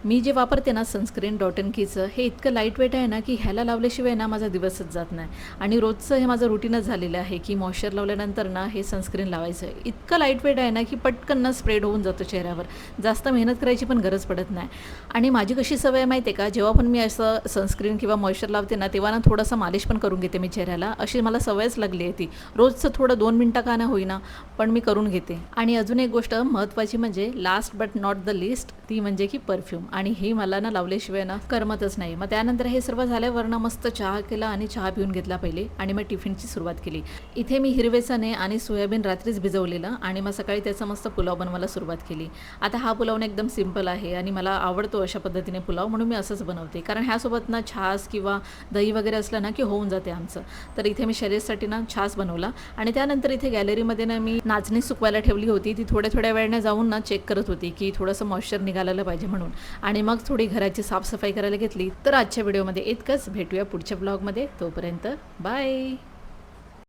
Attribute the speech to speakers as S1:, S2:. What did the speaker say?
S1: मी जे वापरते ना सनस्क्रीन डॉट एन कीचं, हे इतकं लाईट वेट आहे ना की ह्याला लावल्याशिवाय ना माझा दिवसच जात नाही. आणि रोजचं हे माझं रुटीनच झालेलं आहे की मॉइश्चर लावल्यानंतर ना हे सनस्क्रीन लावायचं. इतकं लाईट वेट आहे ना की पटकन ना स्प्रेड होऊन जातं चेहऱ्यावर. जास्त मेहनत करायची पण गरज पडत नाही. आणि माझी कशी सवय आहे माहिती आहे का, जेव्हा पण मी असं सनस्क्रीन किंवा मॉइश्चर लावते ना, तेव्हा ना थोडंसं मालिश पण करून घेते मी चेहऱ्याला. अशी मला सवयच लागली आहे ती. रोजचं थोडं 2 मिनिटं का नाही होईना, पण मी करून घेते. आणि अजून एक गोष्ट महत्त्वाची म्हणजे last but not the list, ती म्हणजे की परफ्यूम. आणि हे मला ना लावल्याशिवाय ना करमतच नाही. मग त्यानंतर हे सर्व झाल्यावर ना मस्त चहा केला आणि चहा पिऊन घेतला पहिले आणि मग टिफिनची सुरुवात केली. इथे मी हिरवे चणे आणि सोयाबीन रात्रीच भिजवलेलं आणि मग सकाळी त्याचा मस्त पुलाव बनवायला सुरुवात केली. आता हा पुलाव ना एकदम सिंपल आहे आणि मला आवडतो अशा पद्धतीने पुलाव, म्हणून मी असंच बनवते. कारण ह्यासोबत ना छास किंवा दही वगैरे असलं ना की होऊन जाते आमचं. तर इथे मी शर्यतसाठी ना छास बनवला आणि त्यानंतर इथे गॅलरीमध्ये ना मी नाचणी सुकवायला ठेवली होती. ती थोड्या वेळाने जाऊन ना चेक करत होती की थोडंसं मॉइश्चर निघालेलं पाहिजे म्हणून. आणि मग थोडी घराची साफसफाई करायला घेतली. तर आजच्या व्हिडिओमध्ये इतकंच. भेटूया पुढच्या ब्लॉगमध्ये. तोपर्यंत बाय.